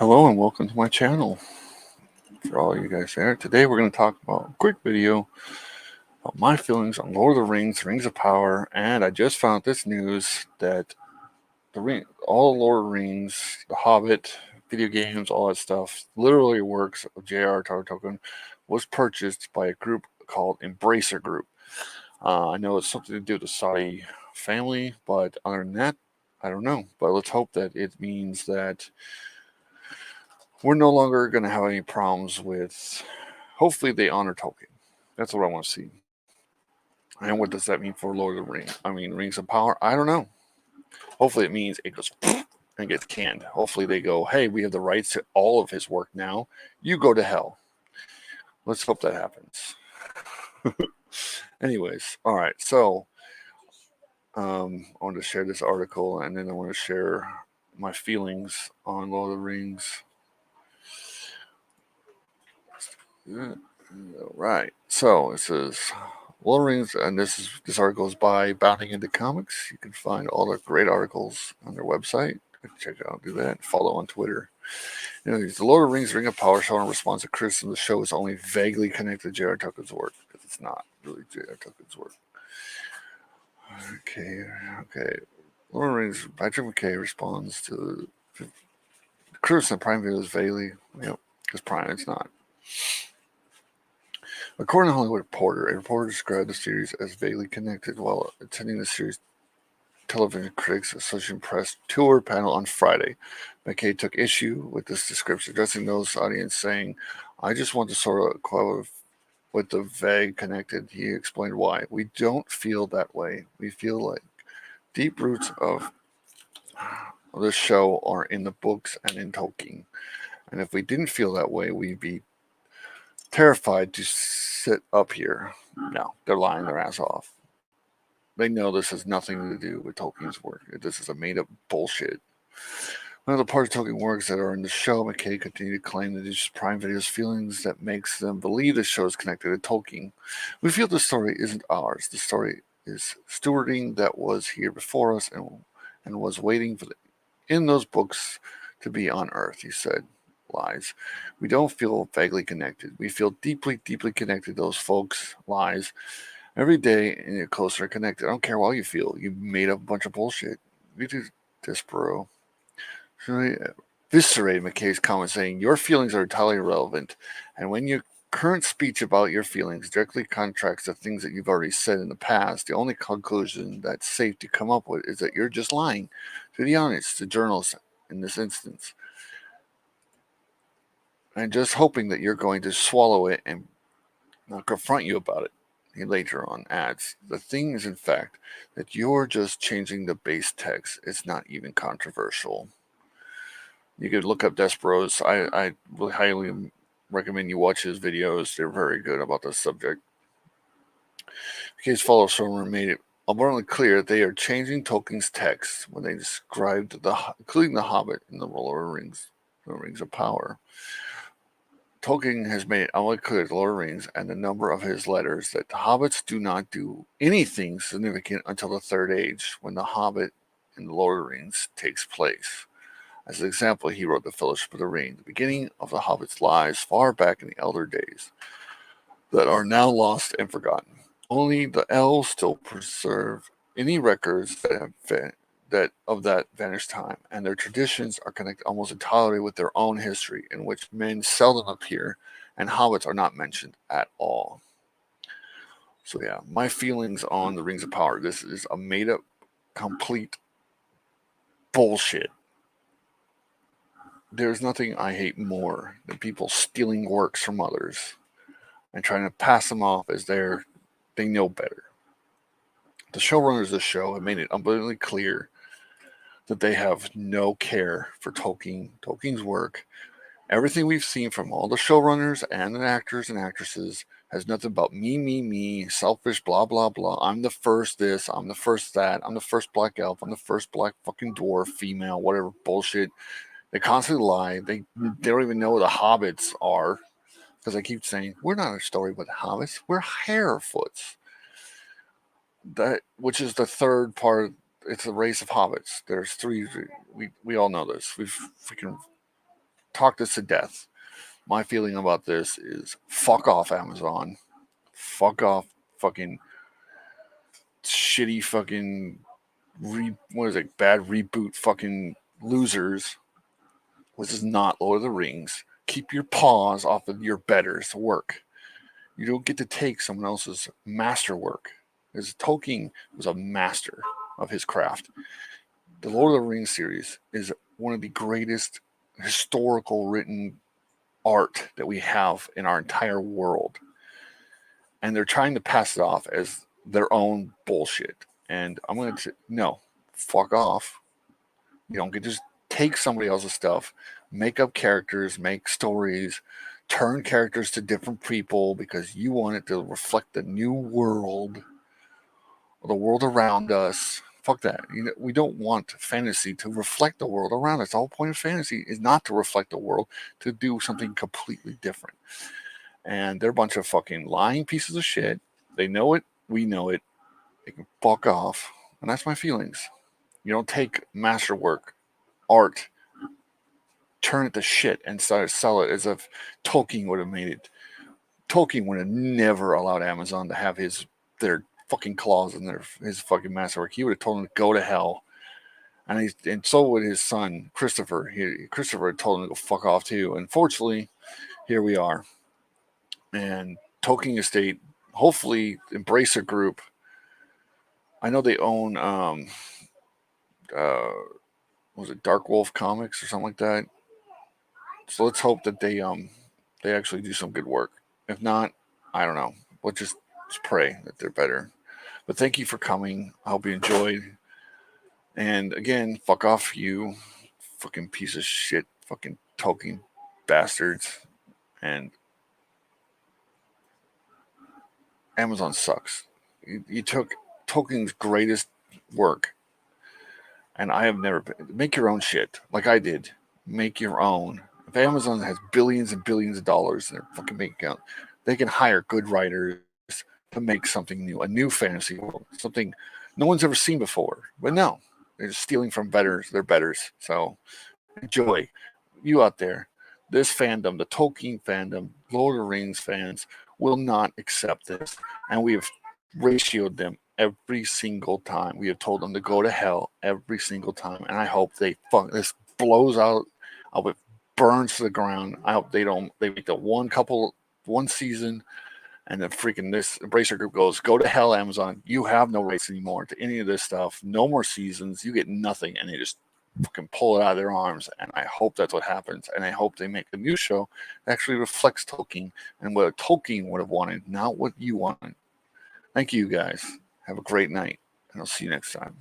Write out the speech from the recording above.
Hello and welcome to my channel. For all you guys there, today we're going to talk about a quick video about my feelings on Lord of the Rings, Rings of Power, and I just found this news that all Lord of the Rings, The Hobbit, video games, all that stuff, literally works of J.R.R. Tolkien, was purchased by a group called Embracer Group. I know it's something to do with the Saudi family, but other than that, I don't know. But let's hope that it means that we're no longer going to have any problems with. Hopefully, they honor Tolkien. That's what I want to see. And what does that mean for Lord of the Rings? I mean, Rings of Power? I don't know. Hopefully, it means it goes and gets canned. Hopefully, they go, hey, we have the rights to all of his work now. You go to hell. Let's hope that happens. Anyways, all right. So, I want to share this article and then I want to share my feelings on Lord of the Rings. All right. So it says Lord of the Rings, and this article is by Bounding into Comics. You can find all the great articles on their website. Check it out, do that. Follow on Twitter. Anyways, the Lord of the Rings Ring of Power show in response to criticism, the show is only vaguely connected to J.R. Tolkien's work because it's not really J.R. Tolkien's work. Okay. Lord of the Rings, Patrick McKay responds to the criticism Prime Video is vaguely, because Prime it's not. According to Hollywood Reporter, a reporter described the series as vaguely connected while attending the series Television Critics Association Press tour panel on Friday. McKay took issue with this description, addressing those audience saying, I just want to sort of qualify with the vague connected. He explained why. We don't feel that way. We feel like deep roots of this show are in the books and in Tolkien. And if we didn't feel that way, we'd be terrified to sit up here. No, they're lying their ass off. They know this has nothing to do with Tolkien's work. This is a made up bullshit. One of the parts of Tolkien works that are in the show, McKay continued to claim that it's Prime Video's feelings that makes them believe the show is connected to Tolkien. We feel the story isn't ours. The story is stewarding that was here before us and was waiting for in those books to be on Earth, he said. Lies. We don't feel vaguely connected. We feel deeply, deeply connected to those folks. Lies. Every day, and you're closer connected. I don't care how you feel. You made up a bunch of bullshit. You do this, bro. So he eviscerated McKay's comment, saying, your feelings are entirely irrelevant, and when your current speech about your feelings directly contracts the things that you've already said in the past, the only conclusion that's safe to come up with is that you're just lying to the audience, to journalists in this instance, and just hoping that you're going to swallow it and not confront you about it. He later on adds, the thing is in fact that you're just changing the base text. It's not even controversial. You could look up Desperos. I really highly recommend you watch his videos. They're very good about this subject. McKay's follow showrunner made it abundantly clear they are changing Tolkien's text when they described including the Hobbit in the Lord of the Rings of Power. Tolkien has made it abundantly clear to Lord of the Rings and a number of his letters that the hobbits do not do anything significant until the Third Age, when the Hobbit in the Lord of the Rings takes place. As an example, he wrote The Fellowship of the Ring. The beginning of the Hobbits lies far back in the elder days that are now lost and forgotten. Only the elves still preserve any records that of that vanished time, and their traditions are connected almost entirely with their own history, in which men seldom appear, and hobbits are not mentioned at all. So yeah, my feelings on the Rings of Power. This is a made-up, complete bullshit. There's nothing I hate more than people stealing works from others and trying to pass them off as they know better. The showrunners of the show have made it abundantly clear that they have no care for Tolkien's work. Everything we've seen from all the showrunners and the actors and actresses has nothing about me, selfish, blah, blah, blah. I'm the first this, I'm the first that, I'm the first black elf, I'm the first black fucking dwarf, female, whatever bullshit. They constantly lie. They don't even know what the hobbits are. Because I keep saying, we're not a story about hobbits, we're Harefoots. Which is the third part. It's a race of hobbits. There's three. We all know this. We've freaking talked us to death. My feeling about this is fuck off, Amazon. Fuck off, fucking shitty fucking bad reboot fucking losers. This is not Lord of the Rings. Keep your paws off of your betters' work. You don't get to take someone else's masterwork. Because Tolkien was a master of his craft. The Lord of the Rings series is one of the greatest historical written art that we have in our entire world. And they're trying to pass it off as their own bullshit. And I'm going to, no, fuck off. You don't get to just take somebody else's stuff, make up characters, make stories, turn characters to different people because you want it to reflect the new world or the world around us. Fuck that. We don't want fantasy to reflect the world around us. The whole point of fantasy is not to reflect the world, to do something completely different. And they're a bunch of fucking lying pieces of shit. They know it. We know it. They can fuck off. And that's my feelings. You don't take masterwork, art, turn it to shit and sell it as if Tolkien would have made it. Tolkien would have never allowed Amazon to have their fucking claws in his fucking masterwork. He would have told them to go to hell. And so would his son Christopher. Christopher had told him to go fuck off too. Unfortunately, here we are. And Tolkien Estate, hopefully, Embracer Group. I know they own was it Dark Wolf Comics or something like that. So let's hope that they actually do some good work. If not, I don't know. We'll just pray that they're better. But thank you for coming. I hope you enjoyed. And again, fuck off, you fucking piece of shit, fucking Tolkien bastards. And Amazon sucks. You took Tolkien's greatest work, and I have never make your own shit like I did. Make your own. If Amazon has billions and billions of dollars in their fucking bank account, they can hire good writers to make something new, a new fantasy world, something no one's ever seen before. But no, they're just stealing from betters. They're betters. So enjoy, you out there. This fandom, the Tolkien fandom, Lord of the Rings fans, will not accept this, and we have ratioed them every single time. We have told them to go to hell every single time, and I hope this blows out. I hope it burns to the ground. I hope they don't. They make the one season, and then freaking this Embracer Group goes, go to hell, Amazon. You have no rights anymore to any of this stuff. No more seasons. You get nothing, and they just fucking pull it out of their arms. And I hope that's what happens. And I hope they make a new show that actually reflects Tolkien and what Tolkien would have wanted, not what you wanted. Thank you guys. Have a great night, and I'll see you next time.